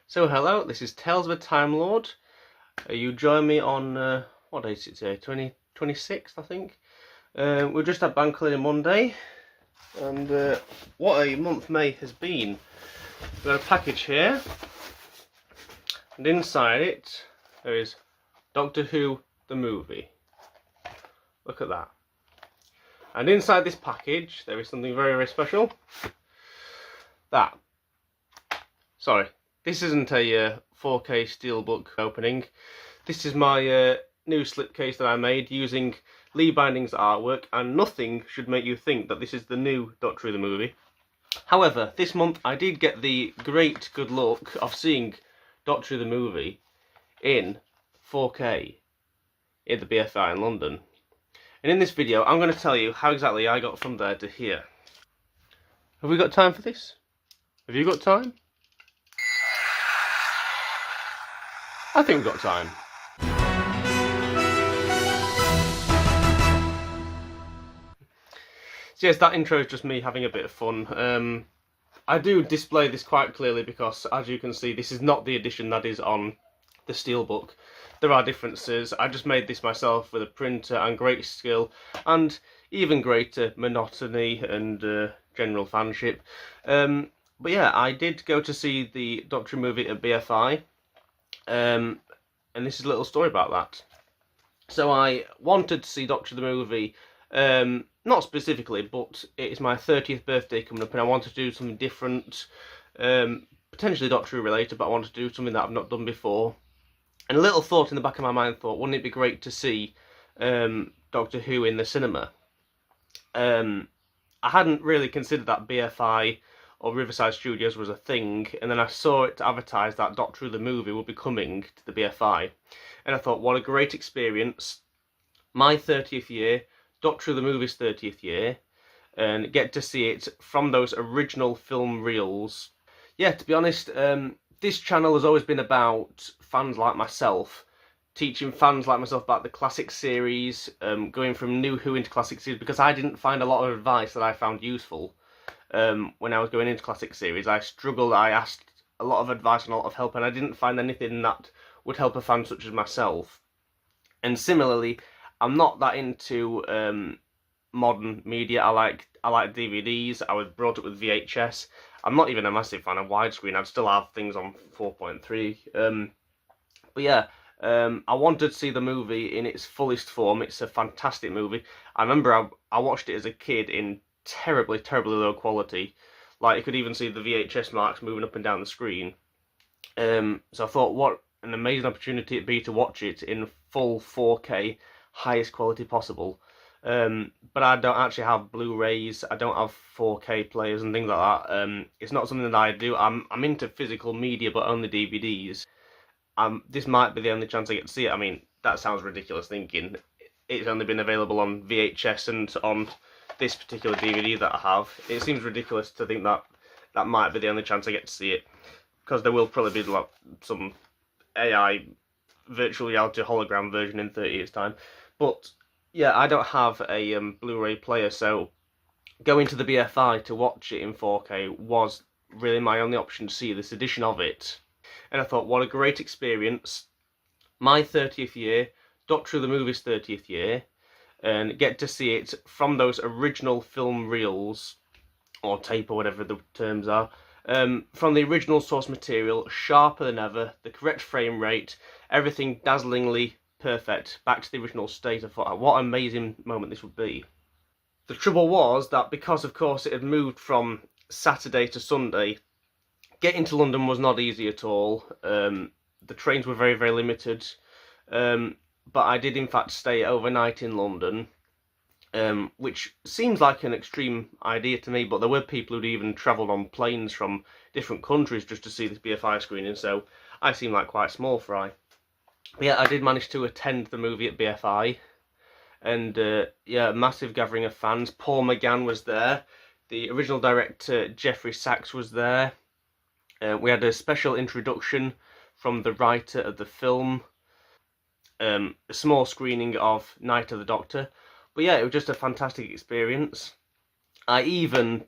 So hello, this is Tales of a Time Lord. You join me on, what day is it today? 26th, I think. We've just had Bank Holiday Monday, and what a month May has been. We've got a package here, and inside it there is Doctor Who the movie. Look at that. And inside this package there is something very, very special. Sorry, this isn't a 4K steelbook opening. This is my new slipcase that I made using Lee Binding's artwork, and nothing should make you think that this is the new Doctor Who the movie. However, this month I did get the great good luck of seeing Doctor Who the movie in 4K in the BFI in London. And in this video I'm going to tell you how exactly I got from there to here. Have we got time for this? Have you got time? I think we've got time. So yes, that intro is just me having a bit of fun. I do display this quite clearly because, as you can see, this is not the edition that is on the steelbook. There are differences. I just made this myself with a printer and great skill, and even greater monotony and general fanship. But yeah, I did go to see the Doctor Who movie at BFI. And this is a little story about that. So I wanted to see Doctor Who the movie, not specifically, but it is my 30th birthday coming up, and I wanted to do something different, potentially Doctor Who related, but I wanted to do something that I've not done before. And a little thought in the back of my mind thought, wouldn't it be great to see Doctor Who in the cinema? I hadn't really considered that BFI or Riverside Studios was a thing, and then I saw it advertised that Doctor Who the movie would be coming to the BFI, and I thought, what a great experience, my 30th year, Doctor Who the movie's 30th year, and get to see it from those original film reels. Yeah, to be honest, this channel has always been about fans like myself, teaching fans like myself about the classic series, going from New Who into classic series, because I didn't find a lot of advice that I found useful. When I was going into classic series, I struggled. I asked a lot of advice and a lot of help, and I didn't find anything that would help a fan such as myself. And similarly, I'm not that into modern media. I like DVDs. I was brought up with VHS. I'm not even a massive fan of widescreen. I'd still have things on 4.3. But yeah, I wanted to see the movie in its fullest form. It's a fantastic movie. I remember I watched it as a kid in terribly low quality. Like, you could even see the VHS marks moving up and down the screen. So I thought, what an amazing opportunity it'd be to watch it in full 4K, highest quality possible. But I don't actually have Blu-rays. I don't have 4K players and things like that. It's not something that I do. I'm into physical media, but only DVDs. This might be the only chance I get to see it. I mean, that sounds ridiculous thinking it's only been available on VHS and on this particular DVD that I have. It seems ridiculous to think that that might be the only chance I get to see it, because there will probably be like some AI virtual reality hologram version in 30 years time. But yeah, I don't have a Blu-ray player, so going to the BFI to watch it in 4K was really my only option to see this edition of it. And I thought, what a great experience, my 30th year, Doctor Who the movie's 30th year, and get to see it from those original film reels, or tape, or whatever the terms are, from the original source material, sharper than ever, the correct frame rate, everything dazzlingly perfect, back to the original state. I thought, what an amazing moment this would be. The trouble was that because, of course, it had moved from Saturday to Sunday, getting to London was not easy at all. The trains were very limited. But I did in fact stay overnight in London, which seems like an extreme idea to me, but there were people who'd even travelled on planes from different countries just to see this BFI screening, so I seem like quite small fry. But yeah, I did manage to attend the movie at BFI, and yeah, a massive gathering of fans. Paul McGann was there, the original director Jeffrey Sachs was there, we had a special introduction from the writer of the film, a small screening of Night of the Doctor. But yeah, it was just a fantastic experience. I even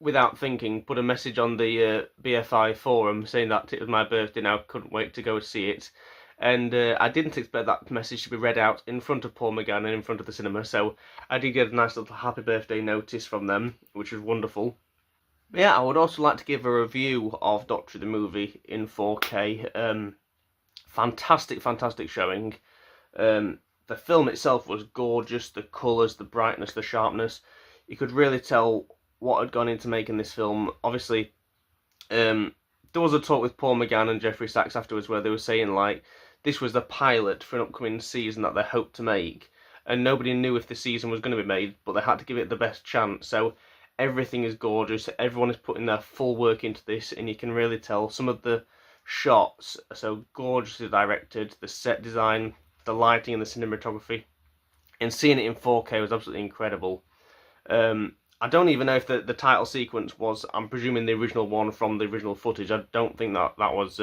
without thinking, put a message on the BFI forum saying that it was my birthday and I couldn't wait to go see it. And I didn't expect that message to be read out in front of Paul McGann and in front of the cinema, so I did get a nice little happy birthday notice from them, which was wonderful. But yeah, I would also like to give a review of Doctor Who the movie in 4K. Fantastic, fantastic showing. The film itself was gorgeous, the colours, the brightness, the sharpness. You could really tell what had gone into making this film. Obviously, there was a talk with Paul McGann and Jeffrey Sachs afterwards where they were saying, like, this was the pilot for an upcoming season that they hoped to make, and nobody knew if the season was going to be made, but they had to give it the best chance. So everything is gorgeous, everyone is putting their full work into this, and you can really tell some of the shots are so gorgeously directed, the set design, the lighting and the cinematography, and seeing it in 4K was absolutely incredible. I don't even know if the title sequence was, I'm presuming, the original one from the original footage. I don't think that was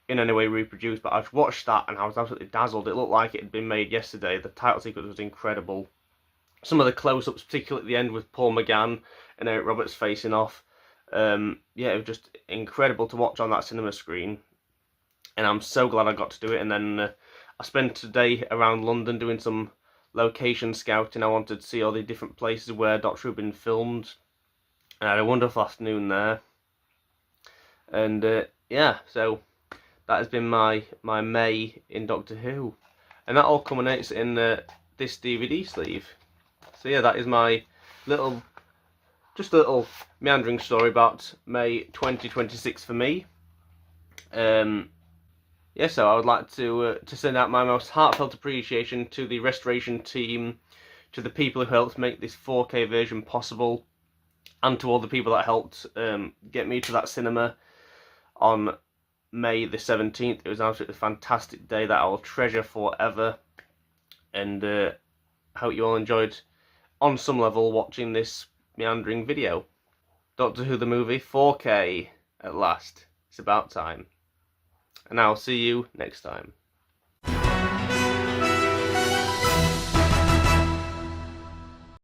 in any way reproduced, but I've watched that and I was absolutely dazzled. It looked like it had been made yesterday. The title sequence was incredible. Some of the close-ups, particularly at the end with Paul McGann and Eric Roberts facing off, yeah, it was just incredible to watch on that cinema screen. And I'm so glad I got to do it. And then I spent today around London doing some location scouting. I wanted to see all the different places where Doctor Who had been filmed. And I had a wonderful afternoon there. And yeah, so that has been my May in Doctor Who. And that all culminates in this DVD sleeve. So yeah, that is my just a little meandering story about May 2026 for me. Yeah, so I would like to send out my most heartfelt appreciation to the restoration team, to the people who helped make this 4K version possible, and to all the people that helped get me to that cinema on May the 17th. It was an absolutely fantastic day that I will treasure forever, and I hope you all enjoyed, on some level, watching this meandering video. Doctor Who the movie, 4K, at last. It's about time. And I'll see you next time.